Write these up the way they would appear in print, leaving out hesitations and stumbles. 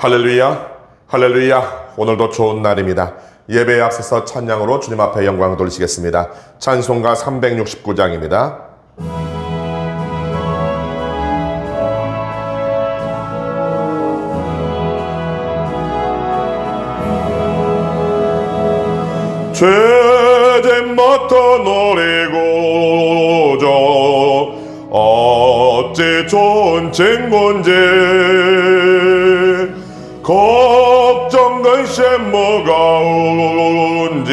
할렐루야, 할렐루야. 오늘도 좋은 날입니다. 예배에 앞서서 찬양으로 주님 앞에 영광을 돌리시겠습니다. 찬송가 369장입니다. 죄짐부터 노리고저 어찌 좋은 친구인지 걱정 근심 무거운지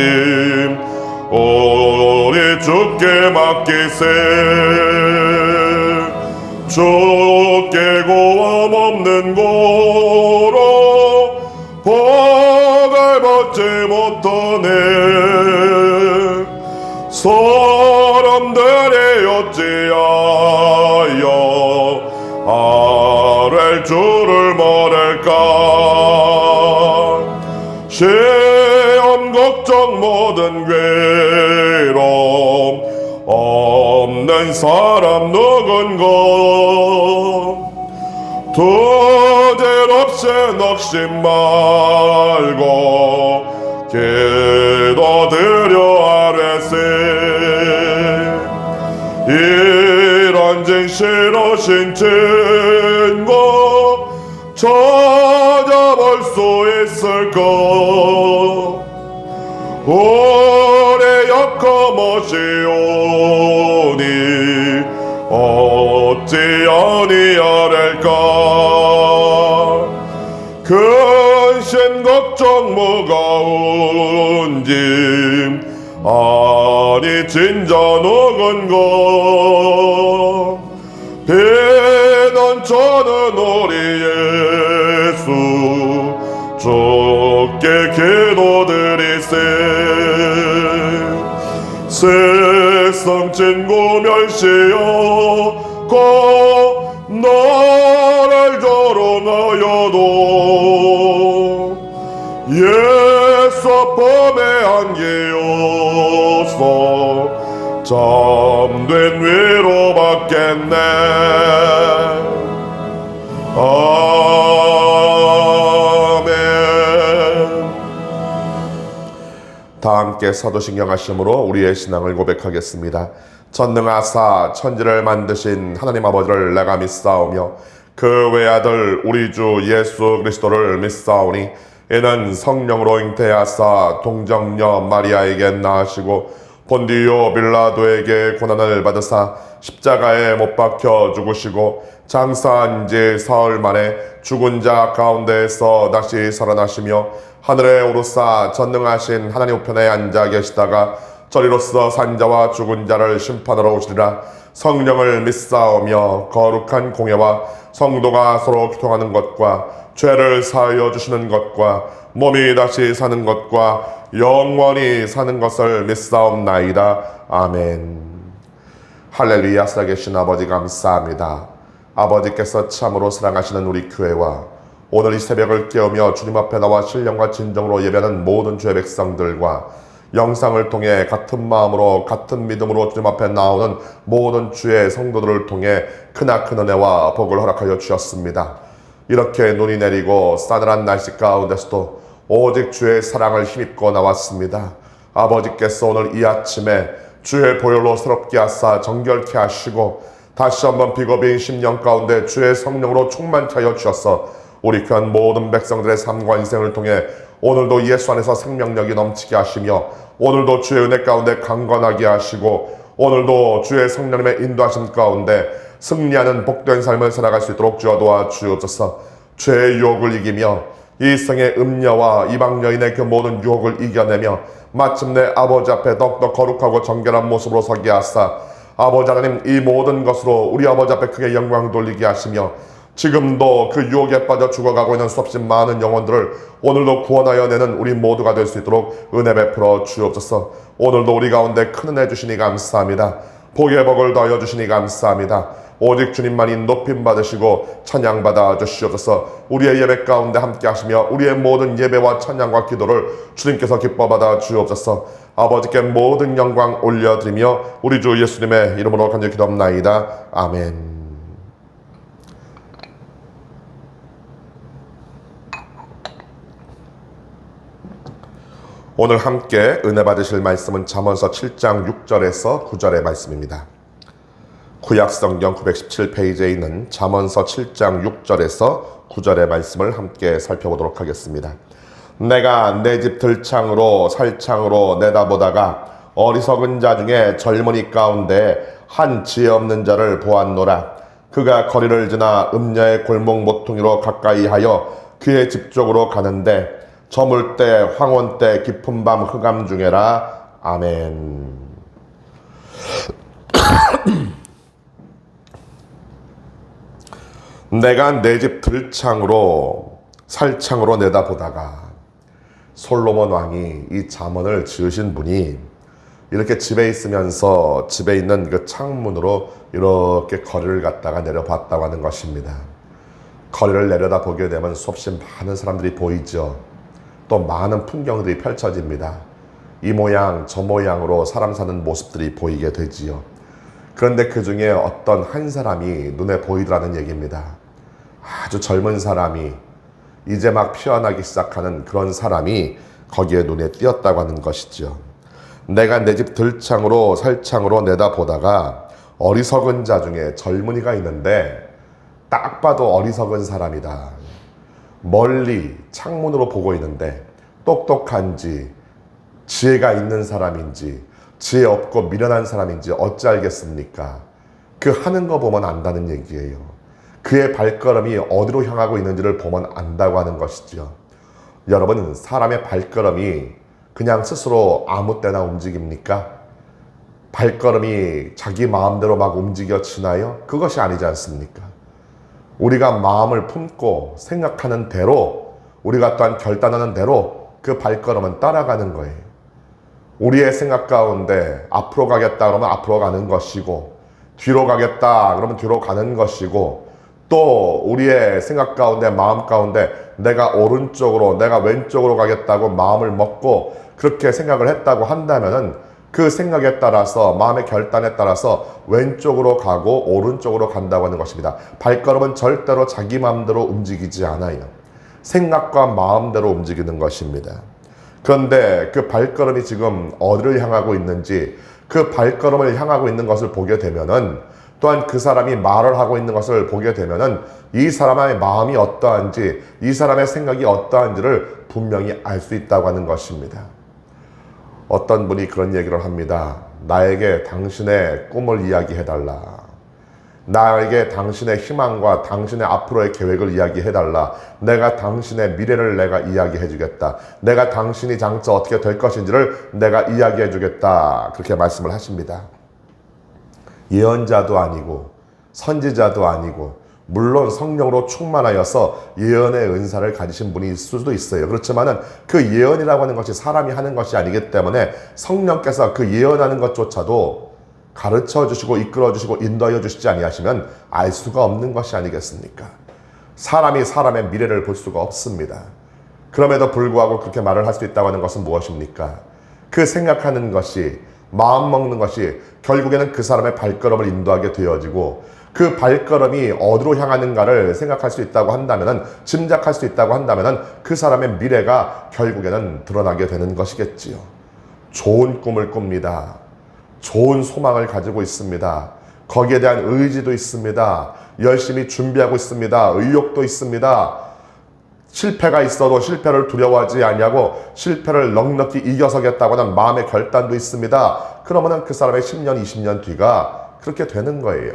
우리 주께 맡기세. 주께 고함 없는 고로 복을 받지 못하네. 사람들이 어찌하여 아랠 줄을 모를까. 시험 걱정 모든 괴로움 없는 사람 누군가. 두절없이 낙심 말고 기도드려 아뢰세. 이런 진실하신 친구 찾아볼 수 있을까. 우리 약함하시오니 어찌 아니하랄까. 근심 걱정 무거운지 아니 진짜 누군가. 비난처는 우리 예수 주께 기도드리세. 세상 친구 멸시하고 나를 조롱하여도 예수 앞에 안기어서 참된 위로 받겠네. 아멘. 다 함께 사도신경 하심으로 우리의 신앙을 고백하겠습니다. 전능하사 천지를 만드신 하나님 아버지를 내가 믿사오며 그 외아들 우리 주 예수 그리스도를 믿사오니 이는 성령으로 잉태하사 동정녀 마리아에게 낳으시고 본디오 빌라도에게 고난을 받으사 십자가에 못 박혀 죽으시고 장사한 지 사흘 만에 죽은 자 가운데에서 다시 살아나시며 하늘에 오르사 전능하신 하나님 우편에 앉아 계시다가 저리로서 산자와 죽은 자를 심판하러 오시리라. 성령을 믿사오며 거룩한 공예와 성도가 서로 교통하는 것과 죄를 사하여 주시는 것과 몸이 다시 사는 것과 영원히 사는 것을 믿사옵나이다. 아멘. 할렐루야. 살아계신 아버지 감사합니다. 아버지께서 참으로 사랑하시는 우리 교회와 오늘 이 새벽을 깨우며 주님 앞에 나와 신령과 진정으로 예배하는 모든 주의 백성들과 영상을 통해 같은 마음으로 같은 믿음으로 주님 앞에 나오는 모든 주의 성도들을 통해 크나큰 은혜와 복을 허락하여 주셨습니다. 이렇게 눈이 내리고 싸늘한 날씨 가운데서도 오직 주의 사랑을 힘입고 나왔습니다. 아버지께서 오늘 이 아침에 주의 보혈로 새롭게 하사 정결케 하시고 다시 한번 비겁인 심령 가운데 주의 성령으로 충만케 하여 주셔서 우리 귀한 모든 백성들의 삶과 인생을 통해 오늘도 예수 안에서 생명력이 넘치게 하시며 오늘도 주의 은혜 가운데 강건하게 하시고 오늘도 주의 성령님의 인도하심 가운데 승리하는 복된 삶을 살아갈 수 있도록 주여 도와주옵소서. 죄의 유혹을 이기며 이 생의 음녀와 이방 여인의 그 모든 유혹을 이겨내며 마침내 아버지 앞에 더욱더 거룩하고 정결한 모습으로 서게 하사 아버지 하나님 이 모든 것으로 우리 아버지 앞에 크게 영광 돌리게 하시며 지금도 그 유혹에 빠져 죽어가고 있는 수없이 많은 영혼들을 오늘도 구원하여 내는 우리 모두가 될 수 있도록 은혜 베풀어 주옵소서. 오늘도 우리 가운데 큰 은혜 주시니 감사합니다. 복의 복을 더하여 주시니 감사합니다. 오직 주님만이 높임 받으시고 찬양 받아 주시옵소서. 우리의 예배 가운데 함께 하시며 우리의 모든 예배와 찬양과 기도를 주님께서 기뻐 받아 주옵소서. 아버지께 모든 영광 올려드리며 우리 주 예수님의 이름으로 간절히 기도합나이다. 아멘. 오늘 함께 은혜 받으실 말씀은 잠언서 7장 6절에서 9절의 말씀입니다. 구약성경 917페이지에 있는 잠언서 7장 6절에서 9절의 말씀을 함께 살펴보도록 하겠습니다. 내가 내 집 들창으로 살창으로 내다보다가 어리석은 자 중에 젊은이 가운데 한 지혜 없는 자를 보았노라. 그가 거리를 지나 음녀의 골목 모퉁이로 가까이 하여 그의 집 쪽으로 가는데 저물 때 황혼 때 깊은 밤 흑암 중에라. 아멘. 내가 내 집 들창으로 살창으로 내다보다가, 솔로몬 왕이 이 잠언을 지으신 분이 이렇게 집에 있으면서 집에 있는 그 창문으로 이렇게 거리를 갖다가 내려봤다고 하는 것입니다. 거리를 내려다보게 되면 수없이 많은 사람들이 보이죠. 또 많은 풍경들이 펼쳐집니다. 이 모양 저 모양으로 사람 사는 모습들이 보이게 되지요. 그런데 그 중에 어떤 한 사람이 눈에 보이더라는 얘기입니다. 아주 젊은 사람이, 이제 막 피어나기 시작하는 그런 사람이 거기에 눈에 띄었다고 하는 것이죠. 내가 내 집 들창으로 살창으로 내다보다가 어리석은 자 중에 젊은이가 있는데 딱 봐도 어리석은 사람이다. 멀리 창문으로 보고 있는데 똑똑한지 지혜가 있는 사람인지 지혜 없고 미련한 사람인지 어찌 알겠습니까? 그 하는 거 보면 안다는 얘기예요. 그의 발걸음이 어디로 향하고 있는지를 보면 안다고 하는 것이죠. 여러분, 사람의 발걸음이 그냥 스스로 아무 때나 움직입니까? 발걸음이 자기 마음대로 막 움직여지나요? 그것이 아니지 않습니까? 우리가 마음을 품고 생각하는 대로, 우리가 또한 결단하는 대로 그 발걸음은 따라가는 거예요. 우리의 생각 가운데 앞으로 가겠다 그러면 앞으로 가는 것이고, 뒤로 가겠다 그러면 뒤로 가는 것이고, 또 우리의 생각 가운데 마음 가운데 내가 오른쪽으로 내가 왼쪽으로 가겠다고 마음을 먹고 그렇게 생각을 했다고 한다면은 그 생각에 따라서 마음의 결단에 따라서 왼쪽으로 가고 오른쪽으로 간다고 하는 것입니다. 발걸음은 절대로 자기 마음대로 움직이지 않아요. 생각과 마음대로 움직이는 것입니다. 그런데 그 발걸음이 지금 어디를 향하고 있는지, 그 발걸음을 향하고 있는 것을 보게 되면은, 또한 그 사람이 말을 하고 있는 것을 보게 되면은 이 사람의 마음이 어떠한지, 이 사람의 생각이 어떠한지를 분명히 알 수 있다고 하는 것입니다. 어떤 분이 그런 얘기를 합니다. 나에게 당신의 꿈을 이야기해달라. 나에게 당신의 희망과 당신의 앞으로의 계획을 이야기해달라. 내가 당신의 미래를 내가 이야기해주겠다. 내가 당신이 장차 어떻게 될 것인지를 내가 이야기해주겠다. 그렇게 말씀을 하십니다. 예언자도 아니고 선지자도 아니고, 물론 성령으로 충만하여서 예언의 은사를 가지신 분이 있을 수도 있어요. 그렇지만은 그 예언이라고 하는 것이 사람이 하는 것이 아니기 때문에 성령께서 그 예언하는 것조차도 가르쳐 주시고 이끌어 주시고 인도하여 주시지 아니하시면 알 수가 없는 것이 아니겠습니까? 사람이 사람의 미래를 볼 수가 없습니다. 그럼에도 불구하고 그렇게 말을 할 수 있다고 하는 것은 무엇입니까? 그 생각하는 것이, 마음 먹는 것이 결국에는 그 사람의 발걸음을 인도하게 되어지고, 그 발걸음이 어디로 향하는가를 생각할 수 있다고 한다면은, 짐작할 수 있다고 한다면은 그 사람의 미래가 결국에는 드러나게 되는 것이겠지요. 좋은 꿈을 꿉니다. 좋은 소망을 가지고 있습니다. 거기에 대한 의지도 있습니다. 열심히 준비하고 있습니다. 의욕도 있습니다. 실패가 있어도 실패를 두려워하지 아니하고 실패를 넉넉히 이겨서겠다고 하는 마음의 결단도 있습니다. 그러면은 그 사람의 10년, 20년 뒤가 그렇게 되는 거예요.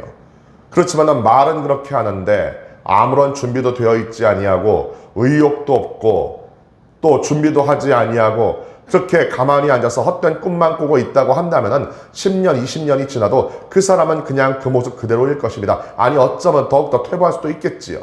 그렇지만 말은 그렇게 하는데 아무런 준비도 되어 있지 아니하고 의욕도 없고 또 준비도 하지 아니하고 그렇게 가만히 앉아서 헛된 꿈만 꾸고 있다고 한다면은 10년, 20년이 지나도 그 사람은 그냥 그 모습 그대로일 것입니다. 아니, 어쩌면 더욱더 퇴보할 수도 있겠지요.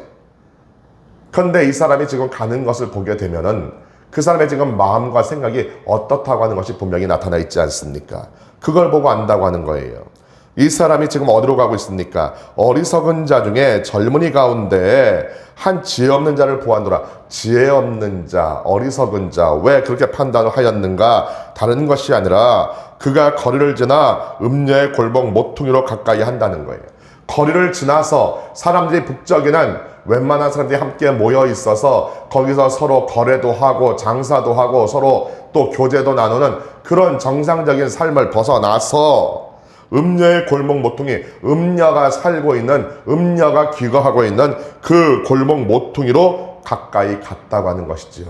그런데 이 사람이 지금 가는 것을 보게 되면은 그 사람의 지금 마음과 생각이 어떻다고 하는 것이 분명히 나타나 있지 않습니까? 그걸 보고 안다고 하는 거예요. 이 사람이 지금 어디로 가고 있습니까? 어리석은 자 중에 젊은이 가운데 한 지혜 없는 자를 보았노라. 지혜 없는 자, 어리석은 자, 왜 그렇게 판단을 하였는가? 다른 것이 아니라 그가 거리를 지나 음녀의 골목 모퉁이로 가까이 한다는 거예요. 거리를 지나서 사람들이 북적이는 웬만한 사람들이 함께 모여 있어서 거기서 서로 거래도 하고 장사도 하고 서로 또 교제도 나누는 그런 정상적인 삶을 벗어나서 음녀의 골목 모퉁이, 음녀가 살고 있는, 음녀가 기거하고 있는 그 골목 모퉁이로 가까이 갔다고 하는 것이지요.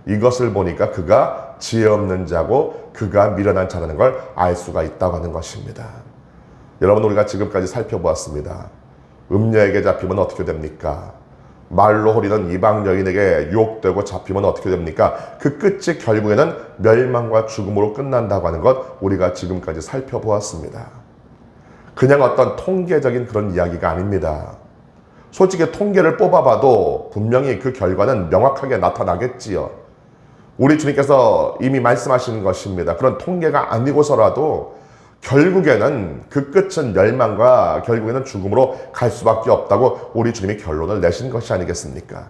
이것을 보니까 그가 지혜 없는 자고 그가 미련한 자라는 걸 알 수가 있다고 하는 것입니다. 여러분, 우리가 지금까지 살펴보았습니다. 음녀에게 잡히면 어떻게 됩니까? 말로 호리던 이방 여인에게 유혹되고 잡히면 어떻게 됩니까? 그 끝이 결국에는 멸망과 죽음으로 끝난다고 하는 것 우리가 지금까지 살펴보았습니다. 그냥 어떤 통계적인 그런 이야기가 아닙니다. 솔직히 통계를 뽑아봐도 분명히 그 결과는 명확하게 나타나겠지요. 우리 주님께서 이미 말씀하시는 것입니다. 그런 통계가 아니고서라도 결국에는 그 끝은 멸망과 결국에는 죽음으로 갈 수밖에 없다고 우리 주님이 결론을 내신 것이 아니겠습니까?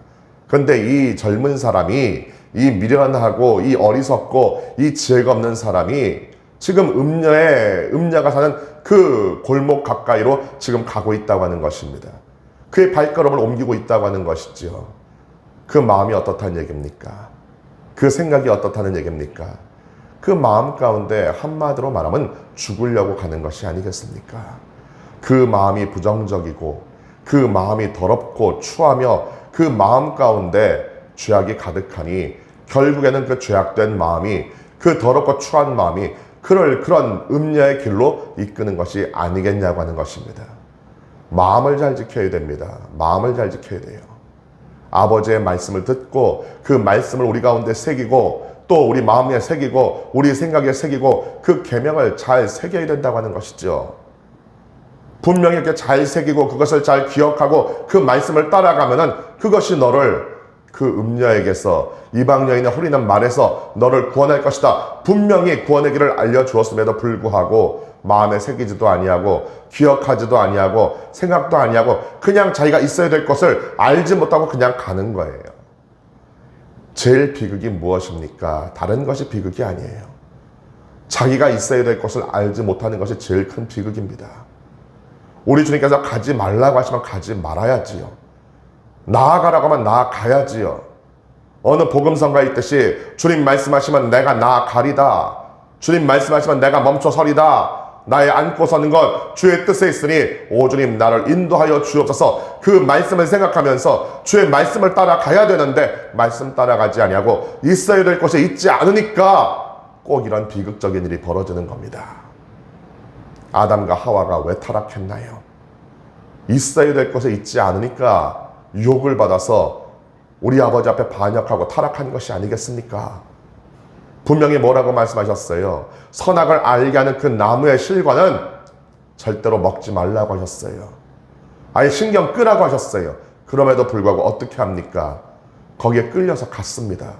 그런데 이 젊은 사람이, 이 미련하고 이 어리석고 이 지혜가 없는 사람이 지금 음녀가 사는 그 골목 가까이로 지금 가고 있다고 하는 것입니다. 그의 발걸음을 옮기고 있다고 하는 것이지요. 그 마음이 어떻다는 얘기입니까? 그 생각이 어떻다는 얘기입니까? 그 마음 가운데 한마디로 말하면 죽으려고 가는 것이 아니겠습니까? 그 마음이 부정적이고 그 마음이 더럽고 추하며 그 마음 가운데 죄악이 가득하니 결국에는 그 죄악된 마음이, 그 더럽고 추한 마음이 그런 음녀의 길로 이끄는 것이 아니겠냐고 하는 것입니다. 마음을 잘 지켜야 됩니다. 마음을 잘 지켜야 돼요. 아버지의 말씀을 듣고 그 말씀을 우리 가운데 새기고 또 우리 마음에 새기고 우리 생각에 새기고 그 계명을 잘 새겨야 된다고 하는 것이죠. 분명히 이렇게 잘 새기고 그것을 잘 기억하고 그 말씀을 따라가면은 그것이 너를 그 음녀에게서, 이방 여인의 허리난 말에서 너를 구원할 것이다. 분명히 구원의 길을 알려주었음에도 불구하고 마음에 새기지도 아니하고 기억하지도 아니하고 생각도 아니하고 그냥 자기가 있어야 될 것을 알지 못하고 그냥 가는 거예요. 제일 비극이 무엇입니까? 다른 것이 비극이 아니에요. 자기가 있어야 될 것을 알지 못하는 것이 제일 큰 비극입니다. 우리 주님께서 가지 말라고 하시면 가지 말아야지요. 나아가라고 하면 나아가야지요. 어느 복음성가에 있듯이 주님 말씀하시면 내가 나아가리다. 주님 말씀하시면 내가 멈춰서리다. 나의 안고 서는 것 주의 뜻에 있으니 오 주님 나를 인도하여 주옵소서. 그 말씀을 생각하면서 주의 말씀을 따라가야 되는데 말씀 따라가지 아니하고 있어야 될 곳에 있지 않으니까 꼭 이런 비극적인 일이 벌어지는 겁니다. 아담과 하와가 왜 타락했나요? 있어야 될 곳에 있지 않으니까 유혹을 받아서 우리 아버지 앞에 반역하고 타락한 것이 아니겠습니까? 분명히 뭐라고 말씀하셨어요? 선악을 알게 하는 그 나무의 실과는 절대로 먹지 말라고 하셨어요. 아예 신경 끄라고 하셨어요. 그럼에도 불구하고 어떻게 합니까? 거기에 끌려서 갔습니다.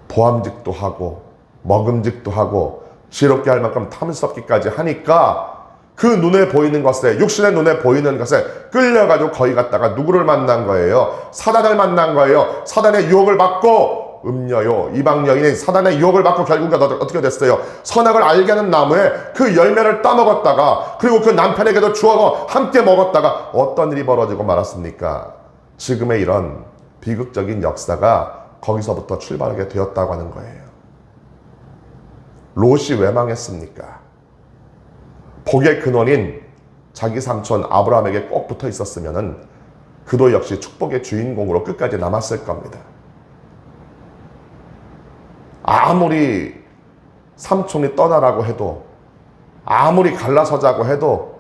보암직도 하고 먹음직도 하고 지롭게 할 만큼 탐스럽기까지 하니까 그 눈에 보이는 것에, 육신의 눈에 보이는 것에 끌려가지고 거기 갔다가 누구를 만난 거예요? 사단을 만난 거예요. 사단의 유혹을 받고 음녀요, 이방 여인이 사단의 유혹을 받고 결국에 어떻게 됐어요? 선악을 알게 하는 나무에 그 열매를 따먹었다가 그리고 그 남편에게도 주어서 함께 먹었다가 어떤 일이 벌어지고 말았습니까? 지금의 이런 비극적인 역사가 거기서부터 출발하게 되었다고 하는 거예요. 롯이 왜 망했습니까? 복의 근원인 자기 삼촌 아브라함에게 꼭 붙어 있었으면은 그도 역시 축복의 주인공으로 끝까지 남았을 겁니다. 아무리 삼촌이 떠나라고 해도, 아무리 갈라서자고 해도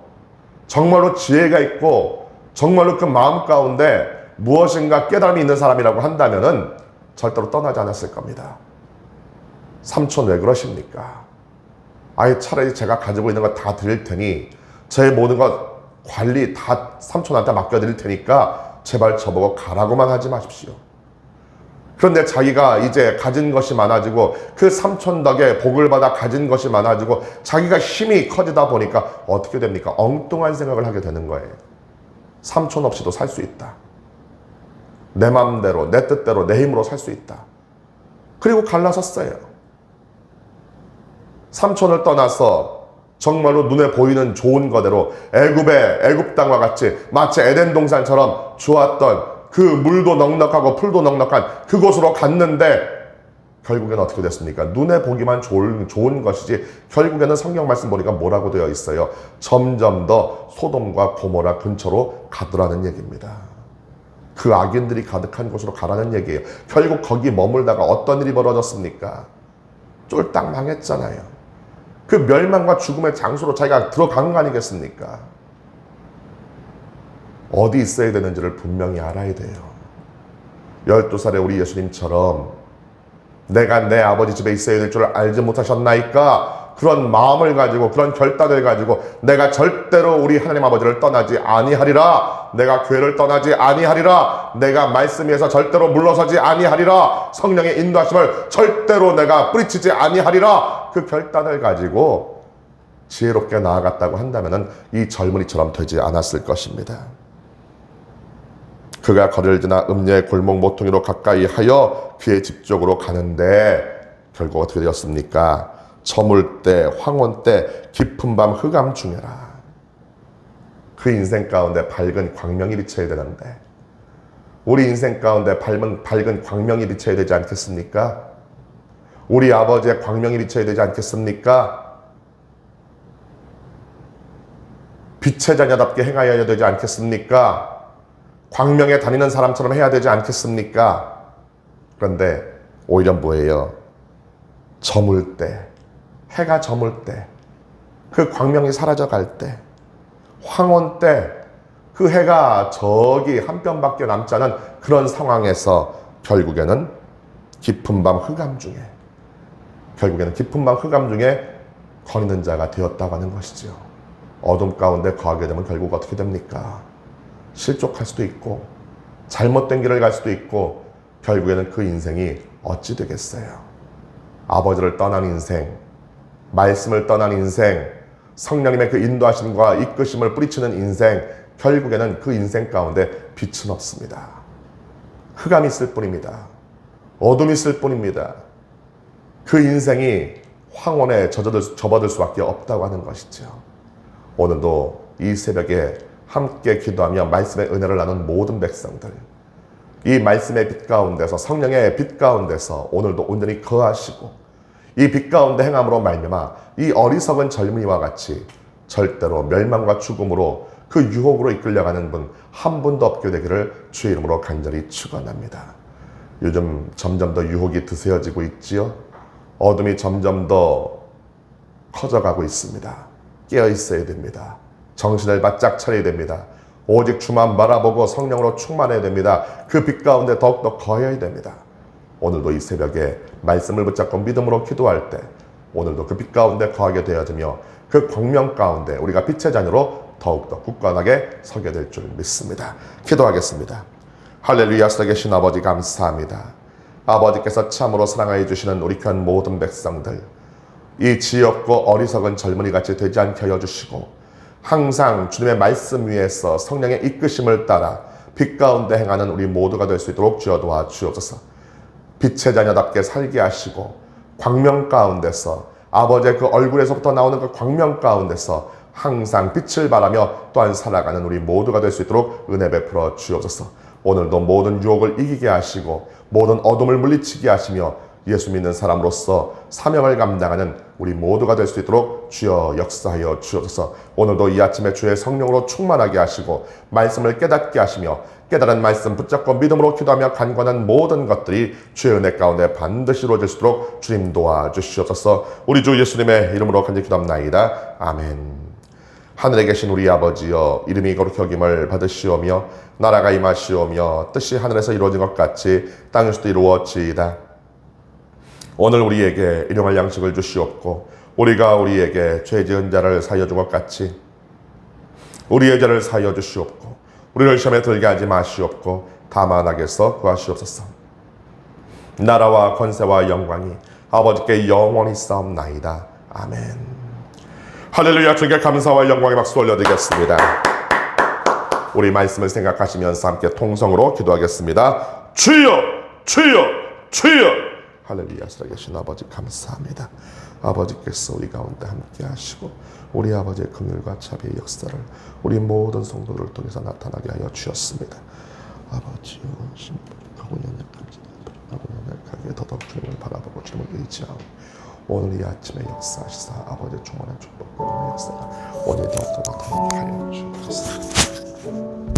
정말로 지혜가 있고 정말로 그 마음 가운데 무엇인가 깨달음이 있는 사람이라고 한다면은 절대로 떠나지 않았을 겁니다. 삼촌 왜 그러십니까? 아예 차라리 제가 가지고 있는 거 다 드릴 테니 제 모든 것 관리 다 삼촌한테 맡겨드릴 테니까 제발 저보고 가라고만 하지 마십시오. 그런데 자기가 이제 가진 것이 많아지고 그 삼촌 덕에 복을 받아 가진 것이 많아지고 자기가 힘이 커지다 보니까 어떻게 됩니까? 엉뚱한 생각을 하게 되는 거예요. 삼촌 없이도 살 수 있다. 내 맘대로, 내 뜻대로, 내 힘으로 살 수 있다. 그리고 갈라섰어요. 삼촌을 떠나서 정말로 눈에 보이는 좋은 거대로 애굽 땅과 같이 마치 에덴 동산처럼 좋았던 그 물도 넉넉하고 풀도 넉넉한 그곳으로 갔는데 결국에는 어떻게 됐습니까? 눈에 보기만 좋은 것이지 결국에는 성경 말씀 보니까 뭐라고 되어 있어요? 점점 더 소돔과 고모라 근처로 가더라는 얘기입니다. 그 악인들이 가득한 곳으로 가라는 얘기예요. 결국 거기 머물다가 어떤 일이 벌어졌습니까? 쫄딱 망했잖아요. 그 멸망과 죽음의 장소로 자기가 들어간 거 아니겠습니까? 어디 있어야 되는지를 분명히 알아야 돼요. 12살의 우리 예수님처럼 내가 내 아버지 집에 있어야 될 줄 알지 못하셨나이까? 그런 마음을 가지고 그런 결단을 가지고 내가 절대로 우리 하나님 아버지를 떠나지 아니하리라, 내가 교회를 떠나지 아니하리라, 내가 말씀 위에서 절대로 물러서지 아니하리라, 성령의 인도하심을 절대로 내가 뿌리치지 아니하리라, 그 결단을 가지고 지혜롭게 나아갔다고 한다면 이 젊은이처럼 되지 않았을 것입니다. 그가 거리를 지나 음녀의 골목 모퉁이로 가까이 하여 그의 집 쪽으로 가는데 결국 어떻게 되었습니까? 저물 때, 황혼 때, 깊은 밤 흑암 중에라. 그 인생 가운데 밝은 광명이 비쳐야 되는데 우리 인생 가운데 밝은 광명이 비쳐야 되지 않겠습니까? 우리 아버지의 광명이 비쳐야 되지 않겠습니까? 빛의 자녀답게 행하여야 되지 않겠습니까? 광명에 다니는 사람처럼 해야 되지 않겠습니까? 그런데 오히려 뭐예요? 저물 때, 해가 저물 때, 그 광명이 사라져갈 때, 황혼 때, 그 해가 저기 한 뼘밖에 남지 않은 그런 상황에서 결국에는 깊은 밤 흑암 중에 거니는 자가 되었다고 하는 것이죠. 어둠 가운데 거하게 되면 결국 어떻게 됩니까? 실족할 수도 있고 잘못된 길을 갈 수도 있고 결국에는 그 인생이 어찌 되겠어요? 아버지를 떠난 인생, 말씀을 떠난 인생, 성령님의 그 인도하심과 이끄심을 뿌리치는 인생, 결국에는 그 인생 가운데 빛은 없습니다. 흑암이 있을 뿐입니다. 어둠이 있을 뿐입니다. 그 인생이 황혼에 접어들 수밖에 없다고 하는 것이죠. 오늘도 이 새벽에 함께 기도하며 말씀의 은혜를 나눈 모든 백성들, 이 말씀의 빛 가운데서, 성령의 빛 가운데서 오늘도 온전히 거하시고 이 빛 가운데 행함으로 말미암아 이 어리석은 젊은이와 같이 절대로 멸망과 죽음으로 그 유혹으로 이끌려가는 분 한 분도 없게 되기를 주의 이름으로 간절히 축원합니다. 요즘 점점 더 유혹이 드세어지고 있지요. 어둠이 점점 더 커져가고 있습니다. 깨어 있어야 됩니다. 정신을 바짝 차려야 됩니다. 오직 주만 바라보고 성령으로 충만해야 됩니다. 그 빛 가운데 더욱더 거해야 됩니다. 오늘도 이 새벽에 말씀을 붙잡고 믿음으로 기도할 때 오늘도 그 빛 가운데 거하게 되어지며 그 광명 가운데 우리가 빛의 자녀로 더욱더 굳건하게 서게 될 줄 믿습니다. 기도하겠습니다. 할렐루야. 살아계신 아버지 감사합니다. 아버지께서 참으로 사랑하여 주시는 우리 귀한 모든 백성들, 이 지엽고 어리석은 젊은이같이 되지 않게 하여 주시고 항상 주님의 말씀 위에서 성령의 이끄심을 따라 빛 가운데 행하는 우리 모두가 될 수 있도록 주여 도와주옵소서. 빛의 자녀답게 살게 하시고 광명 가운데서 아버지의 그 얼굴에서부터 나오는 그 광명 가운데서 항상 빛을 발하며 또한 살아가는 우리 모두가 될 수 있도록 은혜 베풀어 주옵소서. 오늘도 모든 유혹을 이기게 하시고 모든 어둠을 물리치게 하시며 예수 믿는 사람으로서 사명을 감당하는 우리 모두가 될 수 있도록 주여 역사하여 주옵소서. 오늘도 이 아침에 주의 성령으로 충만하게 하시고 말씀을 깨닫게 하시며 깨달은 말씀 붙잡고 믿음으로 기도하며 간구하는 모든 것들이 주의 은혜 가운데 반드시 이루어질 수 있도록 주님 도와주시옵소서. 우리 주 예수님의 이름으로 간절히 기도합나이다. 아멘. 하늘에 계신 우리 아버지여, 이름이 거룩히 여김을 받으시오며 나라가 임하시오며 뜻이 하늘에서 이루어진 것 같이 땅에서도 이루어지이다. 오늘 우리에게 일용할 양식을 주시옵고 우리가 우리에게 죄 지은 자를 사하여 준 것 같이 우리의 죄를 사하여 주시옵고 우리를 시험에 들게 하지 마시옵고 다만 악에서 구하시옵소서. 나라와 권세와 영광이 아버지께 영원히 싸움나이다. 아멘. 할렐루야. 주님께 감사와 영광의 박수 올려드리겠습니다. 우리 말씀을 생각하시면서 함께 통성으로 기도하겠습니다. 주여, 주여, 주여. 할렐루야. 살아계신 아버지 감사합니다. 아버지께서 우리 가운데 함께 하시고 우리 아버지의 긍휼과 자비의 역사를 우리 모든 성도들을 통해서 나타나게 하여 주셨습니다. 아버지여, 신부하고 연약한 고백하기에 더더욱 주님을 바라보고 주님을 의지하고 오늘 이 아침에 역사하시사 아버지의 충만한 축복과 역사가 오늘 더욱더 나타나게 하여 주옵소서.